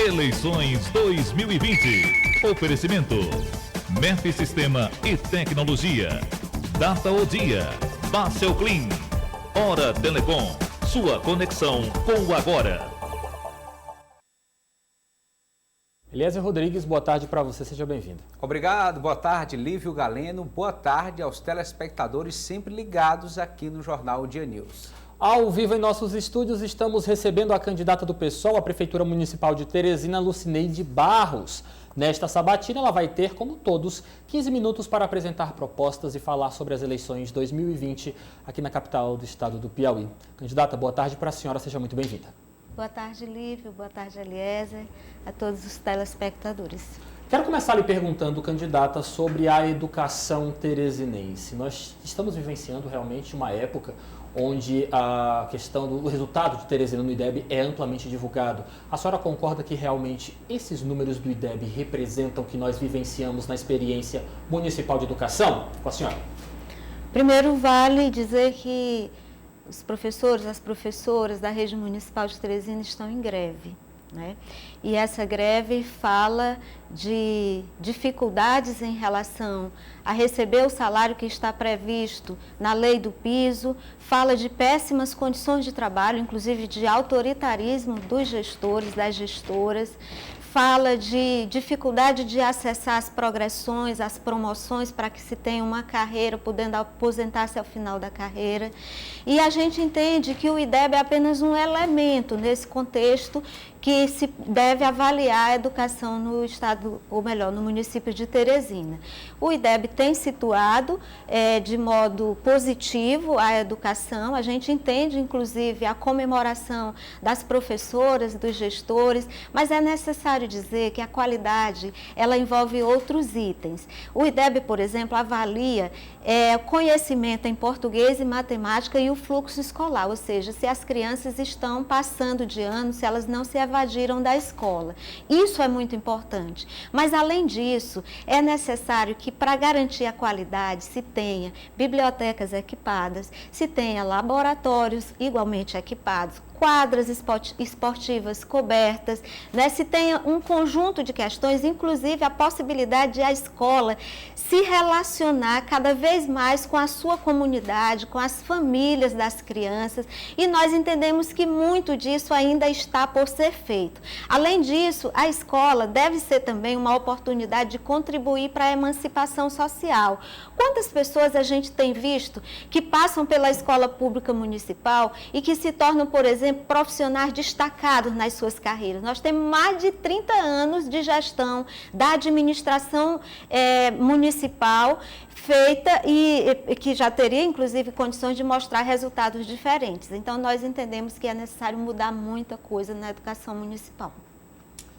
Eleições 2020. Oferecimento. MEF Sistema e Tecnologia. Data o dia. Bacel Clean. Hora Telecom. Sua conexão com o agora. Eliezer Rodrigues, boa tarde para você, seja bem-vindo. Obrigado, boa tarde, Lívio Galeno, boa tarde aos telespectadores sempre ligados aqui no Jornal Dia News. Ao vivo em nossos estúdios, estamos recebendo a candidata do PSOL à Prefeitura Municipal de Teresina, Lucineide Barros. Nesta sabatina, ela vai ter, como todos, 15 minutos para apresentar propostas e falar sobre as eleições 2020 aqui na capital do estado do Piauí. Candidata, boa tarde para a senhora, seja muito bem-vinda. Boa tarde, Lívio. Boa tarde, Eliezer. A todos os telespectadores. Quero começar lhe perguntando, candidata, sobre a educação teresinense. Nós estamos vivenciando realmente uma época onde a questão do resultado de Teresina no IDEB é amplamente divulgado. A senhora concorda que realmente esses números do IDEB representam o que nós vivenciamos na experiência municipal de educação? Com a senhora. Primeiro, vale dizer que os professores, as professoras da rede municipal de Teresina estão em greve, né? E essa greve fala de dificuldades em relação a receber o salário que está previsto na lei do piso, fala de péssimas condições de trabalho, inclusive de autoritarismo dos gestores, das gestoras, fala de dificuldade de acessar as progressões, as promoções para que se tenha uma carreira, podendo aposentar-se ao final da carreira. E a gente entende que o IDEB é apenas um elemento nesse contexto que se deve avaliar a educação no estado, ou melhor, no município de Teresina. O IDEB tem situado de modo positivo a educação, a gente entende inclusive a comemoração das professoras, dos gestores, mas é necessário dizer que a qualidade, ela envolve outros itens. O IDEB, por exemplo, avalia conhecimento em português e matemática e o fluxo escolar, ou seja, se as crianças estão passando de ano, se elas não se evadiram da escola. Isso é muito importante. Mas, além disso, é necessário que, para garantir a qualidade, se tenha bibliotecas equipadas, se tenha laboratórios igualmente equipados, quadras esportivas cobertas, né? Se tenha um conjunto de questões, inclusive a possibilidade de a escola se relacionar cada vez mais com a sua comunidade, com as famílias das crianças, e nós entendemos que muito disso ainda está por ser feito. Além disso, a escola deve ser também uma oportunidade de contribuir para a emancipação social. Quantas pessoas a gente tem visto que passam pela escola pública municipal e que se tornam, por exemplo, profissionais destacados nas suas carreiras? Nós temos mais de 30 anos de gestão da administração municipal feita e que já teria, inclusive, condições de mostrar resultados diferentes. Então, nós entendemos que é necessário mudar muita coisa na educação municipal.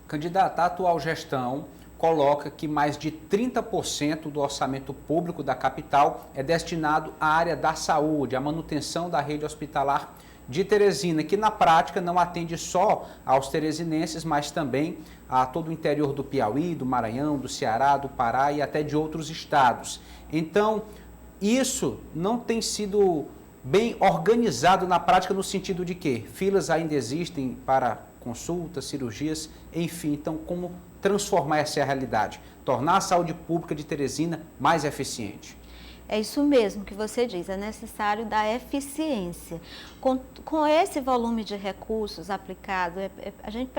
Candidata, a atual gestão coloca que mais de 30% do orçamento público da capital é destinado à área da saúde, à manutenção da rede hospitalar de Teresina, que na prática não atende só aos teresinenses, mas também a todo o interior do Piauí, do Maranhão, do Ceará, do Pará e até de outros estados. Então, isso não tem sido bem organizado na prática, no sentido de que filas ainda existem para consultas, cirurgias, enfim. Então, como transformar essa realidade? Tornar a saúde pública de Teresina mais eficiente. É isso mesmo que você diz, é necessário dar eficiência. Com esse volume de recursos aplicado, a gente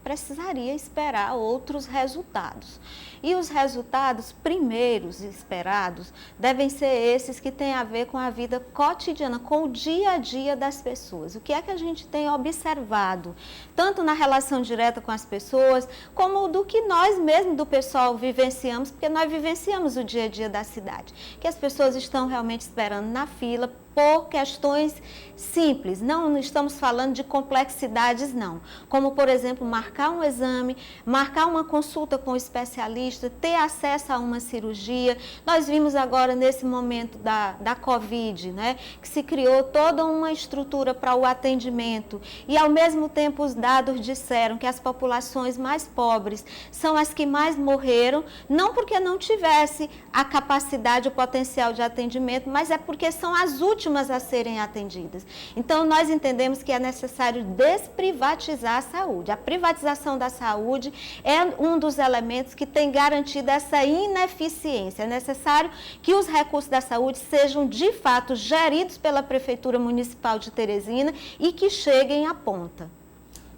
precisaria esperar outros resultados. E os resultados primeiros esperados devem ser esses que têm a ver com a vida cotidiana, com o dia a dia das pessoas. O que é que a gente tem observado, tanto na relação direta com as pessoas, como do que nós mesmos do pessoal vivenciamos, porque nós vivenciamos o dia a dia da cidade, que as pessoas estão realmente esperando na fila por questões simples, não estamos falando de complexidades não, como por exemplo marcar um exame, marcar uma consulta com o especialista, ter acesso a uma cirurgia. Nós vimos agora nesse momento da Covid, né, que se criou toda uma estrutura para o atendimento e ao mesmo tempo os dados disseram que as populações mais pobres são as que mais morreram, não porque não tivesse a capacidade, o potencial de atendimento, mas é porque são as últimas últimas a serem atendidas. Então, nós entendemos que é necessário desprivatizar a saúde. A privatização da saúde é um dos elementos que tem garantido essa ineficiência. É necessário que os recursos da saúde sejam, de fato, geridos pela Prefeitura Municipal de Teresina e que cheguem à ponta.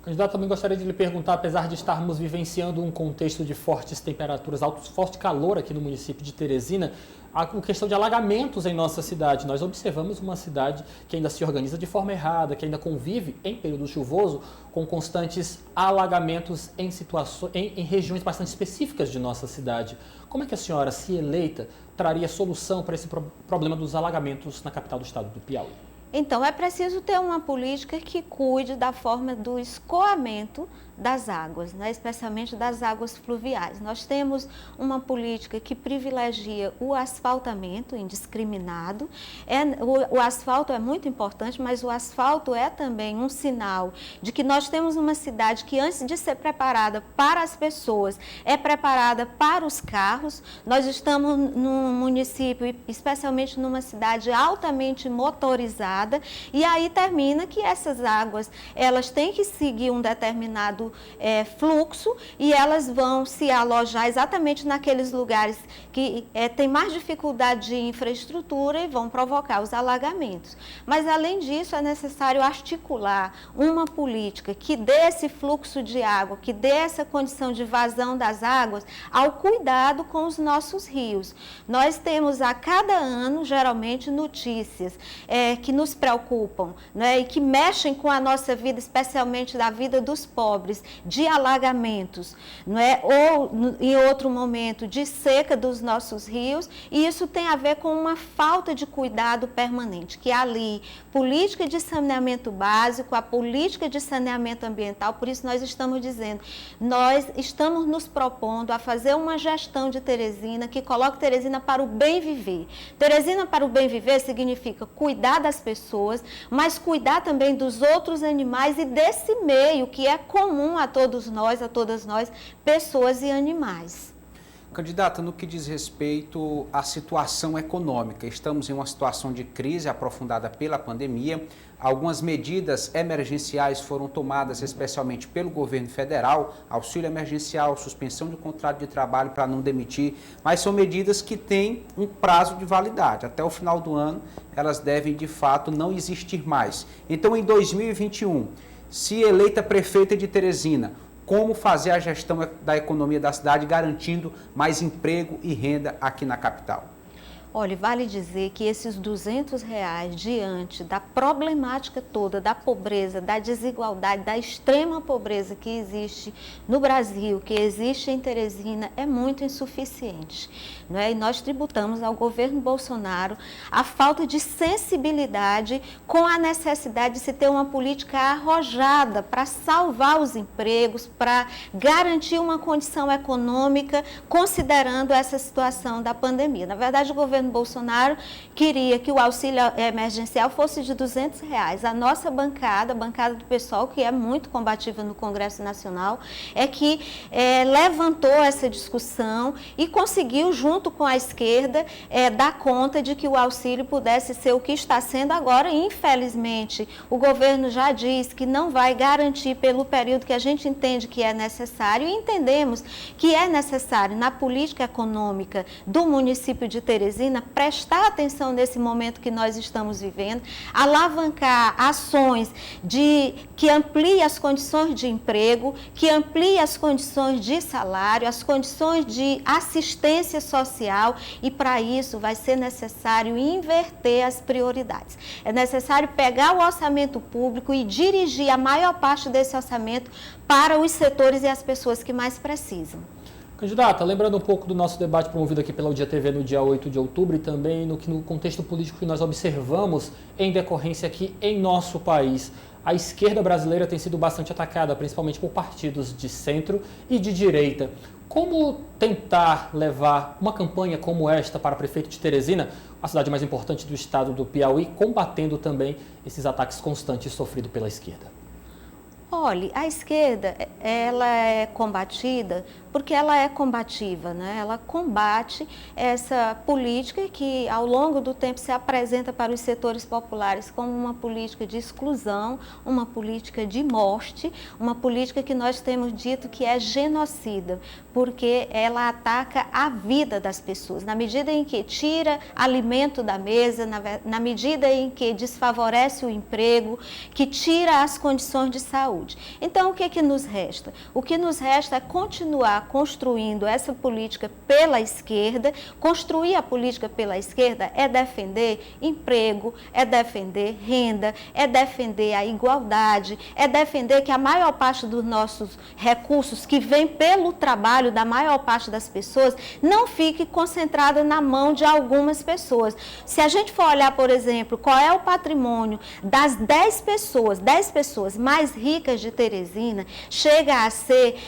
Candidato, também gostaria de lhe perguntar, apesar de estarmos vivenciando um contexto de fortes temperaturas, forte calor aqui no município de Teresina, a questão de alagamentos em nossa cidade. Nós observamos uma cidade que ainda se organiza de forma errada, que ainda convive em período chuvoso com constantes alagamentos em regiões bastante específicas de nossa cidade. Como é que a senhora, se eleita, traria solução para esse problema dos alagamentos na capital do estado do Piauí? Então, é preciso ter uma política que cuide da forma do escoamento das águas, né? Especialmente das águas fluviais. Nós temos uma política que privilegia o asfaltamento indiscriminado. O asfalto é muito importante, mas o asfalto é também um sinal de que nós temos uma cidade que, antes de ser preparada para as pessoas, é preparada para os carros. Nós estamos num município, especialmente numa cidade altamente motorizada, e aí termina que essas águas, elas têm que seguir um determinado fluxo e elas vão se alojar exatamente naqueles lugares que têm mais dificuldade de infraestrutura e vão provocar os alagamentos. Mas, além disso, é necessário articular uma política que dê esse fluxo de água, que dê essa condição de vazão das águas ao cuidado com os nossos rios. Nós temos a cada ano, geralmente, notícias que nos preocupam, né, e que mexem com a nossa vida, especialmente da vida dos pobres, de alagamentos, não é? Ou, em outro momento, de seca dos nossos rios, e isso tem a ver com uma falta de cuidado permanente, que ali, política de saneamento básico, a política de saneamento ambiental, por isso nós estamos dizendo, nós estamos nos propondo a fazer uma gestão de Teresina que coloque Teresina para o bem viver. Teresina para o bem viver significa cuidar das pessoas, mas cuidar também dos outros animais e desse meio que é comum a todos nós, a todas nós, pessoas e animais. Candidata, no que diz respeito à situação econômica, estamos em uma situação de crise aprofundada pela pandemia. Algumas medidas emergenciais foram tomadas especialmente pelo governo federal, auxílio emergencial, suspensão de contrato de trabalho para não demitir, mas são medidas que têm um prazo de validade. Até o final do ano, elas devem, de fato, não existir mais. Então, em 2021, se eleita prefeita de Teresina, como fazer a gestão da economia da cidade, garantindo mais emprego e renda aqui na capital? Olha, vale dizer que esses R$200 diante da problemática toda, da pobreza, da desigualdade, da extrema pobreza que existe no Brasil, que existe em Teresina, é muito insuficiente. Não é? E nós tributamos ao governo Bolsonaro a falta de sensibilidade com a necessidade de se ter uma política arrojada para salvar os empregos, para garantir uma condição econômica, considerando essa situação da pandemia. Na verdade, o governo Bolsonaro queria que o auxílio emergencial fosse de R$200. A nossa bancada, a bancada do PSOL, que é muito combativa no Congresso Nacional, é que levantou essa discussão e conseguiu, junto com a esquerda, dar conta de que o auxílio pudesse ser o que está sendo agora. Infelizmente, o governo já diz que não vai garantir pelo período que a gente entende que é necessário, e entendemos que é necessário, na política econômica do município de Teresina, prestar atenção nesse momento que nós estamos vivendo, alavancar ações que ampliem as condições de emprego, que ampliem as condições de salário, as condições de assistência social, e para isso vai ser necessário inverter as prioridades. É necessário pegar o orçamento público e dirigir a maior parte desse orçamento para os setores e as pessoas que mais precisam. Candidata, lembrando um pouco do nosso debate promovido aqui pela Udia TV no dia 8 de outubro e também no contexto político que nós observamos em decorrência aqui em nosso país. A esquerda brasileira tem sido bastante atacada, principalmente por partidos de centro e de direita. Como tentar levar uma campanha como esta para prefeito de Teresina, a cidade mais importante do estado do Piauí, combatendo também esses ataques constantes sofridos pela esquerda? Olha, a esquerda, ela é combatida porque ela é combativa, né? Ela combate essa política que ao longo do tempo se apresenta para os setores populares como uma política de exclusão, uma política de morte, uma política que nós temos dito que é genocida, porque ela ataca a vida das pessoas, na medida em que tira alimento da mesa, na medida em que desfavorece o emprego, que tira as condições de saúde. Então, o que nos resta? O que nos resta é continuar construindo essa política pela esquerda. Construir a política pela esquerda é defender emprego, é defender renda, é defender a igualdade, é defender que a maior parte dos nossos recursos que vem pelo trabalho da maior parte das pessoas não fique concentrada na mão de algumas pessoas. Se a gente for olhar, por exemplo, qual é o patrimônio das 10 pessoas mais ricas de Teresina, chega a ser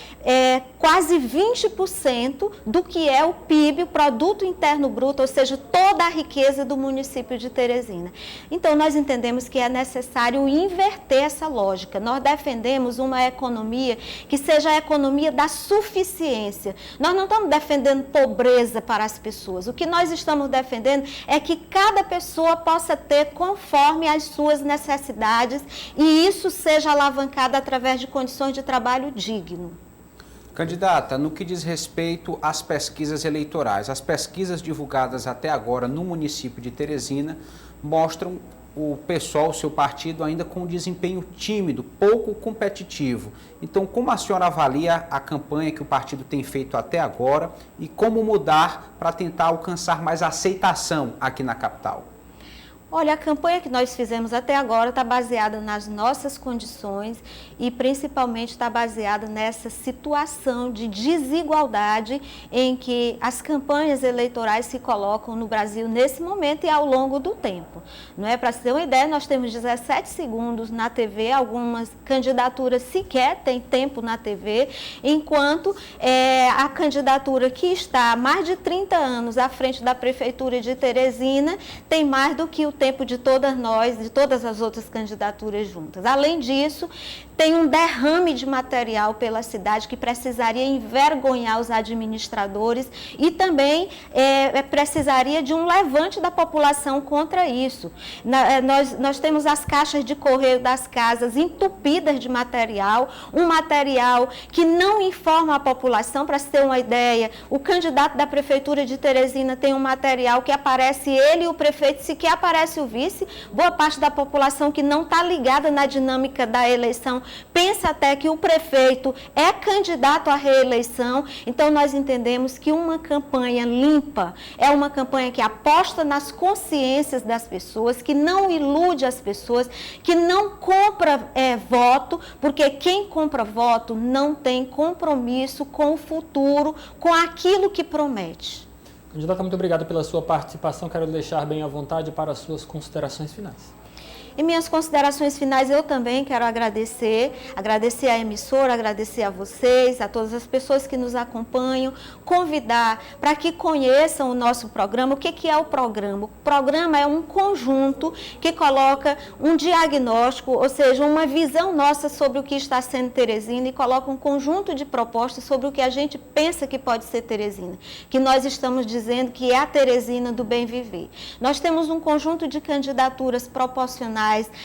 quase 20% do que é o PIB, o Produto Interno Bruto, ou seja, toda a riqueza do município de Teresina. Então, nós entendemos que é necessário inverter essa lógica. Nós defendemos uma economia que seja a economia da suficiência. Nós não estamos defendendo pobreza para as pessoas. O que nós estamos defendendo é que cada pessoa possa ter conforme as suas necessidades e isso seja alavancado através de condições de trabalho digno. Candidata, no que diz respeito às pesquisas eleitorais, as pesquisas divulgadas até agora no município de Teresina mostram o PSOL, o seu partido, ainda com um desempenho tímido, pouco competitivo. Então, como a senhora avalia a campanha que o partido tem feito até agora e como mudar para tentar alcançar mais aceitação aqui na capital? Olha, a campanha que nós fizemos até agora está baseada nas nossas condições e principalmente está baseada nessa situação de desigualdade em que as campanhas eleitorais se colocam no Brasil nesse momento e ao longo do tempo. Não é? Para se ter uma ideia, nós temos 17 segundos na TV, algumas candidaturas sequer têm tempo na TV, enquanto a candidatura que está há mais de 30 anos à frente da Prefeitura de Teresina tem mais do que o tempo de todas nós, de todas as outras candidaturas juntas. Além disso, tem um derrame de material pela cidade que precisaria envergonhar os administradores e também precisaria de um levante da população contra isso. Nós temos as caixas de correio das casas entupidas de material, um material que não informa a população. Para se ter uma ideia, o candidato da Prefeitura de Teresina tem um material que aparece ele e o prefeito, sequer aparece o vice. Boa parte da população que não está ligada na dinâmica da eleição pensa até que o prefeito é candidato à reeleição. Então, nós entendemos que uma campanha limpa é uma campanha que aposta nas consciências das pessoas, que não ilude as pessoas, que não compra voto, porque quem compra voto não tem compromisso com o futuro, com aquilo que promete. Candidata, muito obrigado pela sua participação. Quero deixar bem à vontade para as suas considerações finais. Em minhas considerações finais, eu também quero agradecer à emissora, agradecer a vocês, a todas as pessoas que nos acompanham, convidar para que conheçam o nosso programa. O que é o programa? O programa é um conjunto que coloca um diagnóstico, ou seja, uma visão nossa sobre o que está sendo Teresina e coloca um conjunto de propostas sobre o que a gente pensa que pode ser Teresina, que nós estamos dizendo que é a Teresina do bem viver. Nós temos um conjunto de candidaturas proporcionais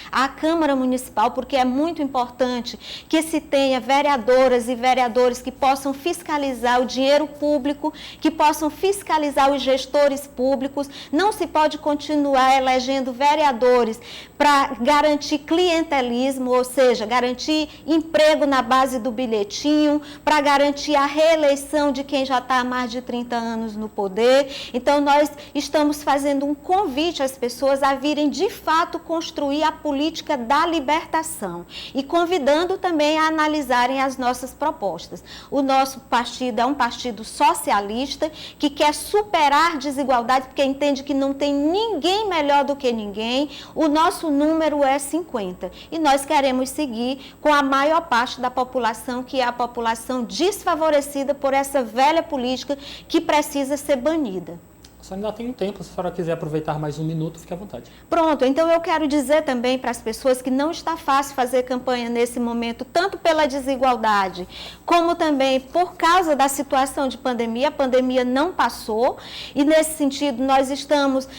à Câmara Municipal, porque é muito importante que se tenha vereadoras e vereadores que possam fiscalizar o dinheiro público, que possam fiscalizar os gestores públicos. Não se pode continuar elegendo vereadores para garantir clientelismo, ou seja, garantir emprego na base do bilhetinho, para garantir a reeleição de quem já está há mais de 30 anos no poder. Então, nós estamos fazendo um convite às pessoas a virem de fato construir a política da libertação e convidando também a analisarem as nossas propostas. O nosso partido é um partido socialista que quer superar desigualdades, porque entende que não tem ninguém melhor do que ninguém. O nosso número é 50 e nós queremos seguir com a maior parte da população, que é a população desfavorecida por essa velha política que precisa ser banida. A senhora ainda tem um tempo, se a senhora quiser aproveitar mais um minuto, fique à vontade. Pronto, então eu quero dizer também para as pessoas que não está fácil fazer campanha nesse momento, tanto pela desigualdade, como também por causa da situação de pandemia. A pandemia não passou e, nesse sentido, nós estamos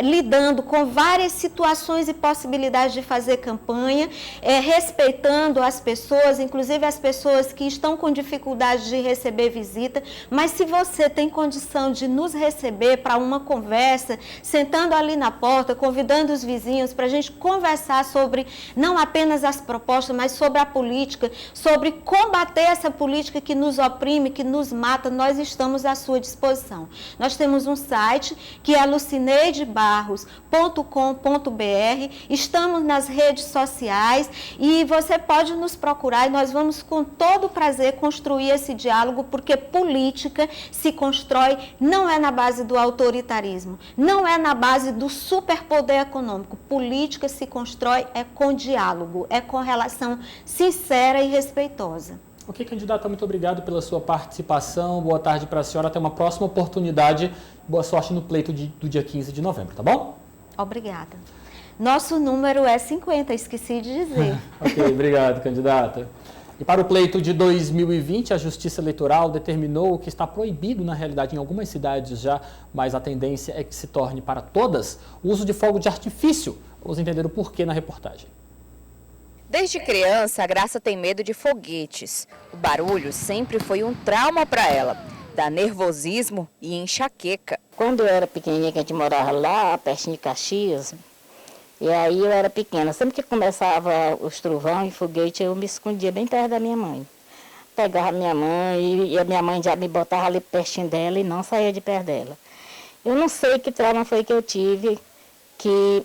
lidando com várias situações e possibilidades de fazer campanha, respeitando as pessoas, inclusive as pessoas que estão com dificuldade de receber visita, mas se você tem condição de nos receber para uma conversa, sentando ali na porta, convidando os vizinhos para a gente conversar sobre não apenas as propostas, mas sobre a política, sobre combater essa política que nos oprime, que nos mata, nós estamos à sua disposição. Nós temos um site que é lucineidebarros.com.br, estamos nas redes sociais e você pode nos procurar e nós vamos com todo prazer construir esse diálogo, porque política se constrói não é na base do autoritarismo, não é na base do superpoder econômico. Política se constrói com diálogo, com relação sincera e respeitosa. Ok, candidata, muito obrigado pela sua participação. Boa tarde para a senhora. Até uma próxima oportunidade. Boa sorte no pleito do dia 15 de novembro, tá bom? Obrigada. Nosso número é 50, esqueci de dizer. Ok, obrigado, candidata. E para o pleito de 2020, a Justiça Eleitoral determinou que está proibido, na realidade, em algumas cidades já, mas a tendência é que se torne para todas, o uso de fogo de artifício. Vamos entender o porquê na reportagem. Desde criança, a Graça tem medo de foguetes. O barulho sempre foi um trauma para ela. Dá nervosismo e enxaqueca. Quando eu era pequenininha, que a gente morava lá, pertinho de Caxias, e aí eu era pequena, sempre que começava os trovão e foguete, eu me escondia bem perto da minha mãe. Pegava minha mãe e a minha mãe já me botava ali pertinho dela e não saía de perto dela. Eu não sei que trauma foi que eu tive, que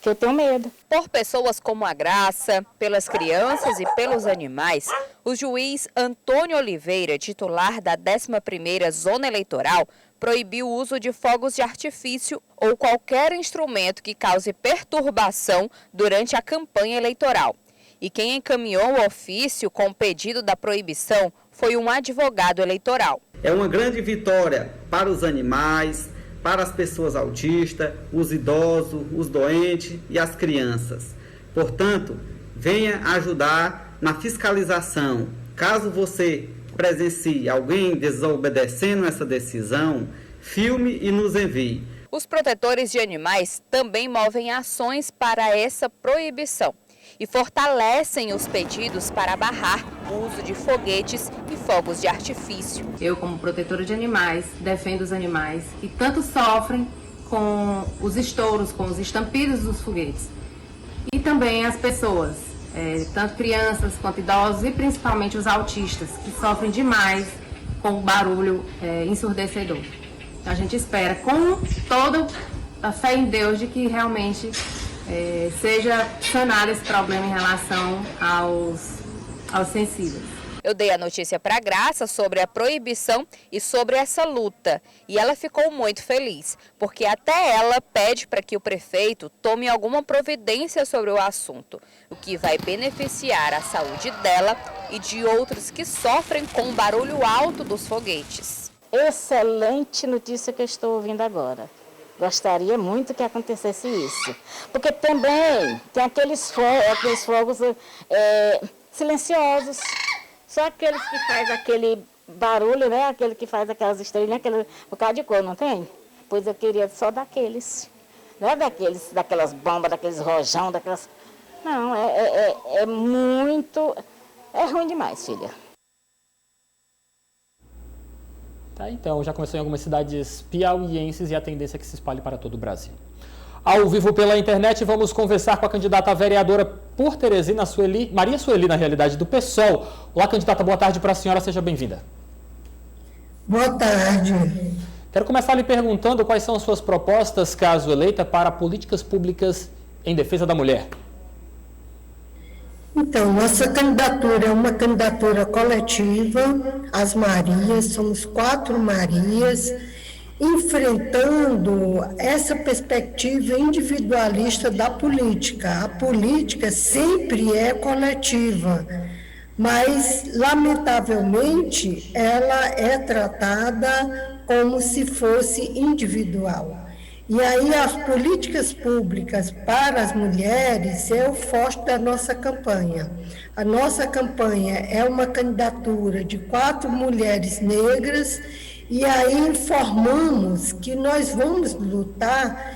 eu tenho medo. Por pessoas como a Graça, pelas crianças e pelos animais, o juiz Antônio Oliveira, titular da 11ª Zona Eleitoral, proibiu o uso de fogos de artifício ou qualquer instrumento que cause perturbação durante a campanha eleitoral. E quem encaminhou o ofício com o pedido da proibição foi um advogado eleitoral. É uma grande vitória para os animais, para as pessoas autistas, os idosos, os doentes e as crianças. Portanto, venha ajudar na fiscalização. Caso você presencie alguém desobedecendo essa decisão, filme e nos envie. Os protetores de animais também movem ações para essa proibição e fortalecem os pedidos para barrar o uso de foguetes e fogos de artifício. Eu, como protetora de animais, defendo os animais que tanto sofrem com os estouros, com os estampidos dos foguetes. E também as pessoas, tanto crianças quanto idosos e principalmente os autistas, que sofrem demais com o barulho ensurdecedor. Então, a gente espera, com toda a fé em Deus, de que realmente seja sanado esse problema em relação aos sensíveis. Eu dei a notícia para a Graça sobre a proibição e sobre essa luta. E ela ficou muito feliz, porque até ela pede para que o prefeito tome alguma providência sobre o assunto, o que vai beneficiar a saúde dela e de outros que sofrem com o barulho alto dos foguetes. Excelente notícia que eu estou ouvindo agora. Gostaria muito que acontecesse isso. Porque também tem aqueles fogos silenciosos. Só aqueles que faz aquele barulho, né? Aquele que faz aquelas estrelinhas, aquele bocado de cor, não tem? Pois eu queria só daqueles. Não é daquelas bombas, daqueles rojão, daquelas... Não, é muito... É ruim demais, filha. Tá, então, já começou em algumas cidades piauienses e a tendência é que se espalhe para todo o Brasil. Ao vivo pela internet, vamos conversar com a candidata a vereadora por Teresina, Maria Sueli, na realidade, do PSOL. Olá, candidata, boa tarde para a senhora, seja bem-vinda. Boa tarde. Quero começar lhe perguntando quais são as suas propostas, caso eleita, para políticas públicas em defesa da mulher. Então, nossa candidatura é uma candidatura coletiva, as Marias, somos 4 Marias, enfrentando essa perspectiva individualista da política. A política sempre é coletiva, mas, lamentavelmente, ela é tratada como se fosse individual. E aí as políticas públicas para as mulheres é o forte da nossa campanha. A nossa campanha é uma candidatura de 4 mulheres negras, e aí informamos que nós vamos lutar,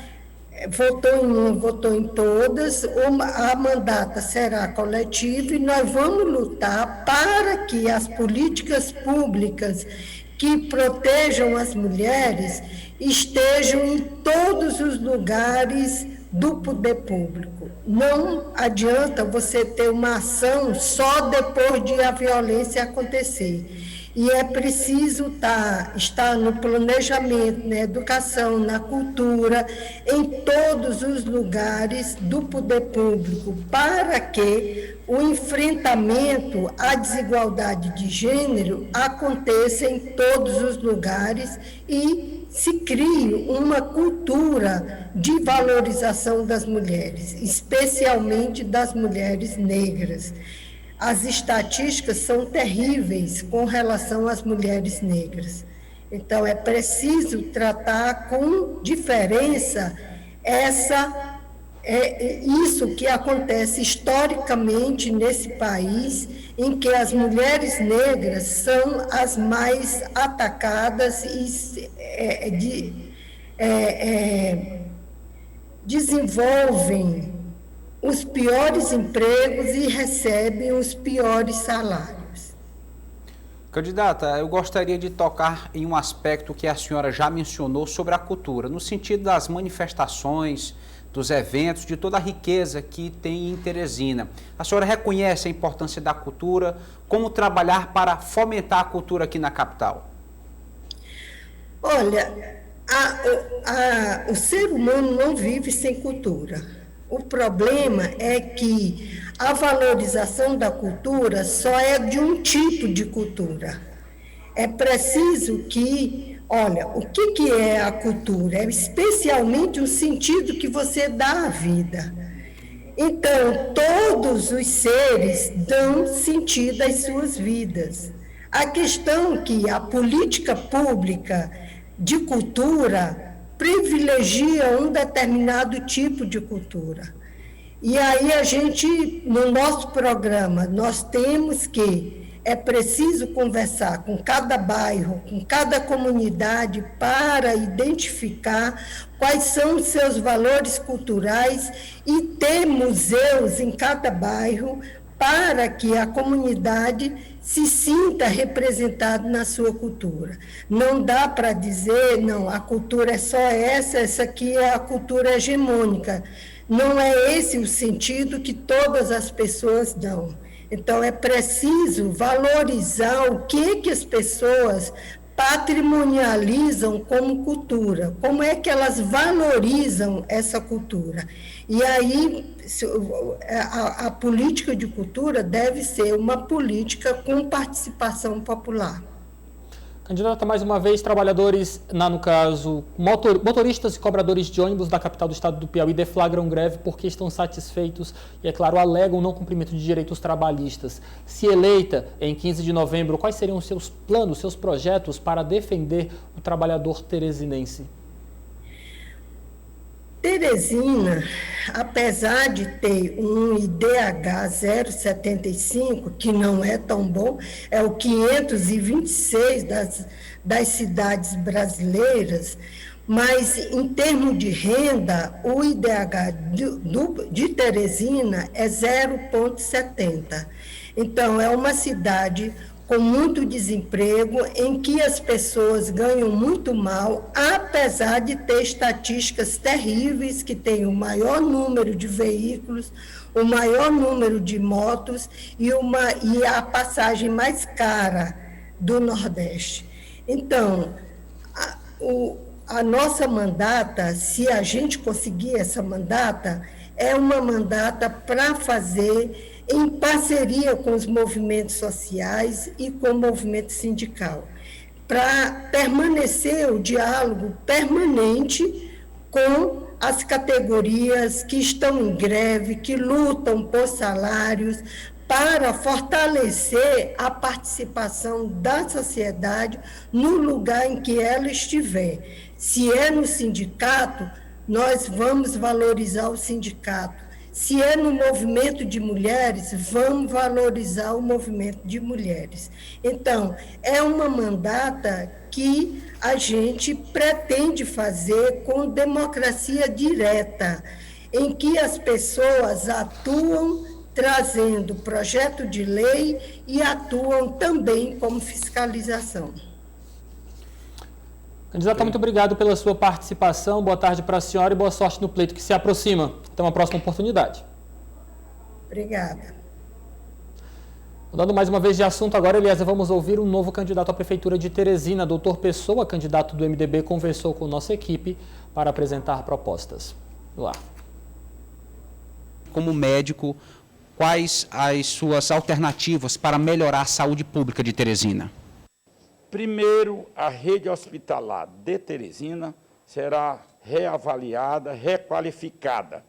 votou em uma, votou em todas, a mandata será coletiva, e nós vamos lutar para que as políticas públicas que protejam as mulheres estejam em todos os lugares do poder público. Não adianta você ter uma ação só depois de a violência acontecer. E é preciso estar no planejamento, na educação, na cultura, em todos os lugares do poder público, para que o enfrentamento à desigualdade de gênero aconteça em todos os lugares e se crie uma cultura de valorização das mulheres, especialmente das mulheres negras. As estatísticas são terríveis com relação às mulheres negras. Então, é preciso tratar com diferença isso que acontece historicamente nesse país, em que as mulheres negras são as mais atacadas e desenvolvem os piores empregos e recebem os piores salários. Candidata, eu gostaria de tocar em um aspecto que a senhora já mencionou sobre a cultura, no sentido das manifestações, dos eventos, de toda a riqueza que tem em Teresina. A senhora reconhece a importância da cultura, como trabalhar para fomentar a cultura aqui na capital? Olha, o ser humano não vive sem cultura. O problema é que a valorização da cultura só é de um tipo de cultura. É preciso que, olha, o que é a cultura? É especialmente o sentido que você dá à vida. Então, todos os seres dão sentido às suas vidas. A questão é que a política pública de cultura privilegia um determinado tipo de cultura. E aí a gente, no nosso programa, nós temos que, é preciso conversar com cada bairro, com cada comunidade, para identificar quais são os seus valores culturais e ter museus em cada bairro para que a comunidade se sinta representada na sua cultura. Não dá para dizer, não, a cultura é só essa aqui é a cultura hegemônica. Não é esse o sentido que todas as pessoas dão. Então, é preciso valorizar o que as pessoas patrimonializam como cultura, como é que elas valorizam essa cultura. E aí, a política de cultura deve ser uma política com participação popular. Candidata, mais uma vez, trabalhadores, no caso, motoristas e cobradores de ônibus da capital do estado do Piauí deflagram greve porque estão satisfeitos e, é claro, alegam o não cumprimento de direitos trabalhistas. Se eleita em 15 de novembro, quais seriam os seus planos, seus projetos para defender o trabalhador teresinense? Teresina, apesar de ter um IDH 0,75, que não é tão bom, é o 526 das cidades brasileiras, mas em termos de renda, o IDH de Teresina é 0,70. Então, é uma cidade com muito desemprego, em que as pessoas ganham muito mal, apesar de ter estatísticas terríveis, que tem o maior número de veículos, o maior número de motos e a passagem mais cara do Nordeste. Então, a nossa mandata, se a gente conseguir essa mandata, é uma mandata para fazer em parceria com os movimentos sociais e com o movimento sindical, para permanecer o diálogo permanente com as categorias que estão em greve, que lutam por salários, para fortalecer a participação da sociedade no lugar em que ela estiver. Se é no sindicato, nós vamos valorizar o sindicato. Se é no movimento de mulheres, vamos valorizar o movimento de mulheres. Então, é uma mandata que a gente pretende fazer com democracia direta, em que as pessoas atuam trazendo projeto de lei e atuam também como fiscalização. Candidata, muito obrigado pela sua participação. Boa tarde para a senhora e boa sorte no pleito que se aproxima. Até uma próxima oportunidade. Obrigada. Mudando mais uma vez de assunto agora, Eliezer, vamos ouvir um novo candidato à Prefeitura de Teresina. Doutor Pessoa, candidato do MDB, conversou com nossa equipe para apresentar propostas. No ar. Como médico, quais as suas alternativas para melhorar a saúde pública de Teresina? Primeiro, a rede hospitalar de Teresina será reavaliada, requalificada.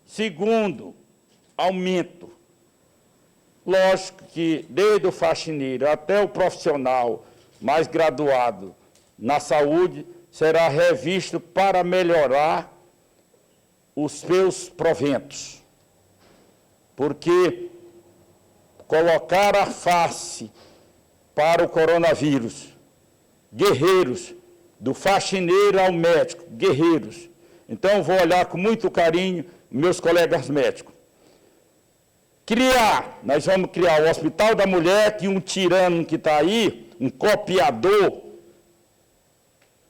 Segundo, aumento. Lógico que desde o faxineiro até o profissional mais graduado na saúde será revisto para melhorar os seus proventos. Porque colocar a face para o coronavírus, guerreiros, do faxineiro ao médico, guerreiros. Então, eu vou olhar com muito carinho meus colegas médicos. Nós vamos criar o Hospital da Mulher, que um tirano que está aí, um copiador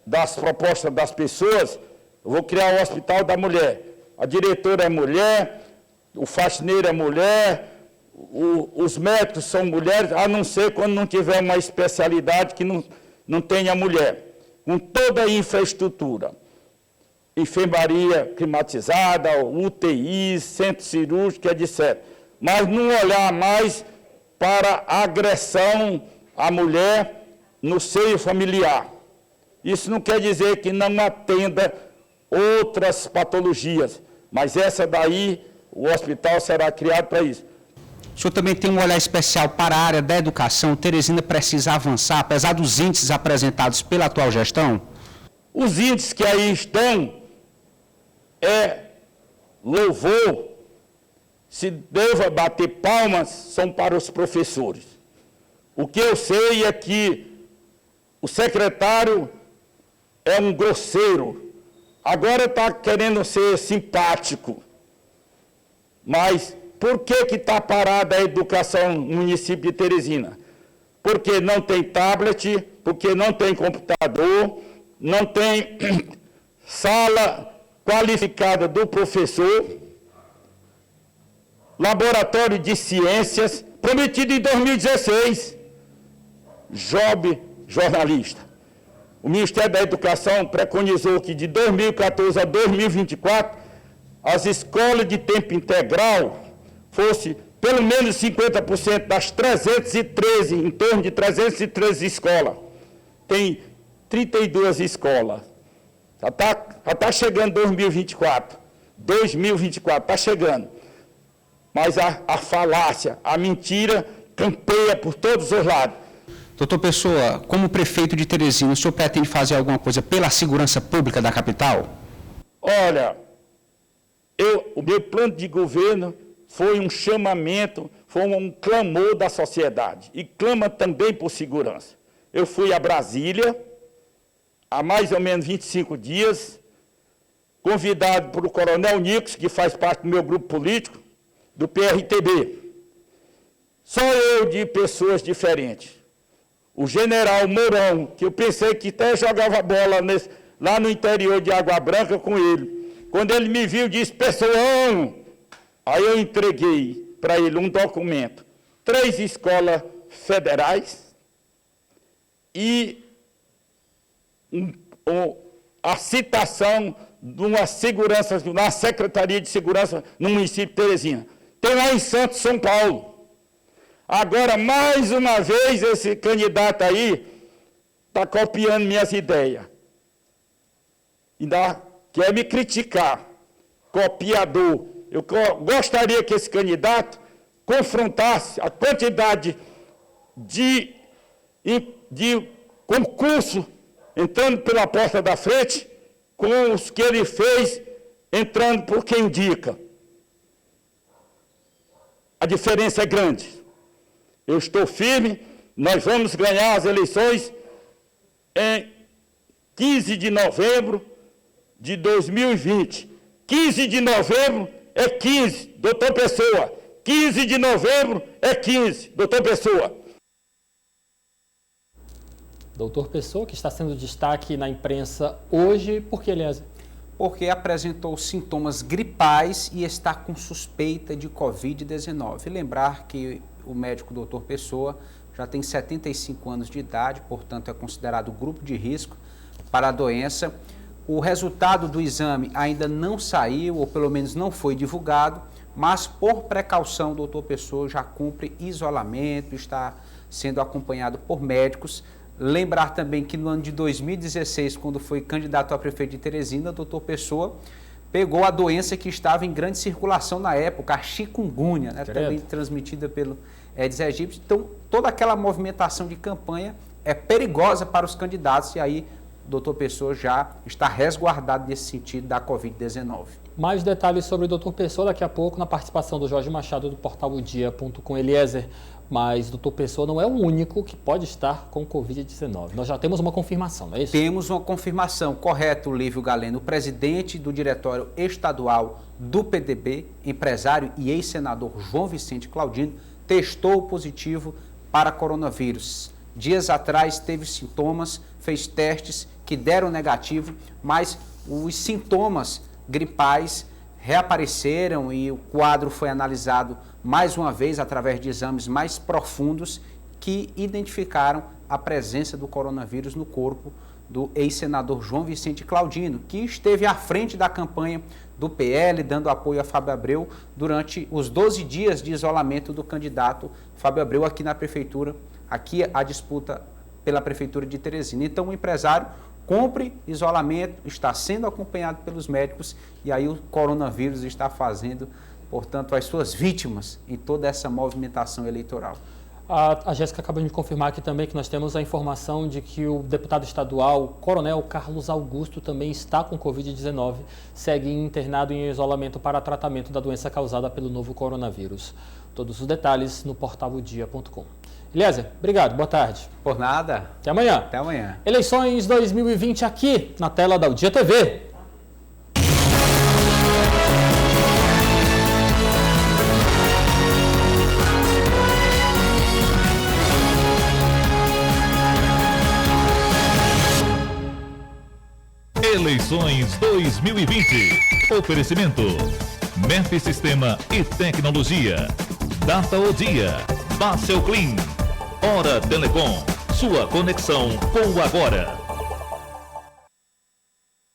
das propostas das pessoas, eu vou criar o Hospital da Mulher. A diretora é mulher, o faxineiro é mulher, os médicos são mulheres, a não ser quando não tiver uma especialidade que não tenha mulher. Com toda a infraestrutura, enfermaria climatizada, UTIs, centro cirúrgico, etc. Mas não olhar mais para a agressão à mulher no seio familiar. Isso não quer dizer que não atenda outras patologias, mas essa daí, o hospital será criado para isso. O senhor também tem um olhar especial para a área da educação. Teresina precisa avançar, apesar dos índices apresentados pela atual gestão? Os índices que aí estão louvor, se deva bater palmas, são para os professores. O que eu sei é que o secretário é um grosseiro, agora está querendo ser simpático, mas por que está parada a educação no município de Teresina? Porque não tem tablet, porque não tem computador, não tem sala qualificada do professor, laboratório de ciências, prometido em 2016. Job, jornalista. O Ministério da Educação preconizou que de 2014 a 2024, as escolas de tempo integral fosse pelo menos 50% das 313, em torno de 313 escolas. Tem 32 escolas. Já está chegando 2024. 2024 está chegando. Mas a falácia, a mentira, campeia por todos os lados. Doutor Pessoa, como prefeito de Teresina, o senhor pretende fazer alguma coisa pela segurança pública da capital? Olha, o meu plano de governo foi um chamamento, foi um clamor da sociedade, e clama também por segurança. Eu fui a Brasília, há mais ou menos 25 dias, convidado por o Coronel Nicos, que faz parte do meu grupo político, do PRTB. Só eu de pessoas diferentes. O general Mourão, que eu pensei que até jogava bola lá no interior de Água Branca com ele. Quando ele me viu, disse: Pessoão. Aí eu entreguei para ele um documento. 3 escolas federais e a citação de uma segurança, na Secretaria de Segurança no município de Teresina. Tem lá em Santos, São Paulo. Agora, mais uma vez, esse candidato aí está copiando minhas ideias. Ainda quer me criticar. Copiador. Eu gostaria que esse candidato confrontasse a quantidade de concurso entrando pela porta da frente com os que ele fez entrando por quem indica. A diferença é grande. Eu estou firme, nós vamos ganhar as eleições em 15 de novembro de 2020. 15 de novembro é 15, doutor Pessoa. 15 de novembro é 15, doutor Pessoa. Doutor Pessoa, que está sendo destaque na imprensa hoje, por que, Eliezer? Porque apresentou sintomas gripais e está com suspeita de Covid-19. Lembrar que o médico doutor Pessoa já tem 75 anos de idade, portanto é considerado grupo de risco para a doença. O resultado do exame ainda não saiu, ou pelo menos não foi divulgado, mas por precaução o doutor Pessoa já cumpre isolamento, está sendo acompanhado por médicos. Lembrar também que no ano de 2016, quando foi candidato a prefeito de Teresina, o doutor Pessoa pegou a doença que estava em grande circulação na época, a chikungunya, né, também transmitida pelo Aedes aegypti. Então, toda aquela movimentação de campanha é perigosa para os candidatos e aí o doutor Pessoa já está resguardado nesse sentido da Covid-19. Mais detalhes sobre o doutor Pessoa daqui a pouco na participação do Jorge Machado do portal odia.com. Eliezer, mas o doutor Pessoa não é o único que pode estar com Covid-19. Nós já temos uma confirmação, não é isso? Temos uma confirmação, correto, Lívio Galeno. O presidente do Diretório Estadual do PDB, empresário e ex-senador João Vicente Claudino, testou positivo para coronavírus. Dias atrás teve sintomas, fez testes que deram negativo, mas os sintomas gripais reapareceram e o quadro foi analisado mais uma vez através de exames mais profundos que identificaram a presença do coronavírus no corpo do ex-senador João Vicente Claudino, que esteve à frente da campanha do PL, dando apoio a Fábio Abreu durante os 12 dias de isolamento do candidato Fábio Abreu aqui na prefeitura, aqui a disputa pela prefeitura de Teresina. Então o empresário cumpre isolamento, está sendo acompanhado pelos médicos e aí o coronavírus está fazendo, portanto, as suas vítimas em toda essa movimentação eleitoral. A Jéssica acabou de confirmar aqui também que nós temos a informação de que o deputado estadual, Coronel Carlos Augusto, também está com Covid-19, segue internado em isolamento para tratamento da doença causada pelo novo coronavírus. Todos os detalhes no portal odia.com. Eliezer, obrigado, boa tarde. Por nada. Até amanhã. Até amanhã. Eleições 2020 aqui na tela da Odia TV. Eleições 2020. Oferecimento. MEF Sistema e Tecnologia. Data o Dia. Basel Clean. Hora Telecom. Sua conexão com o agora.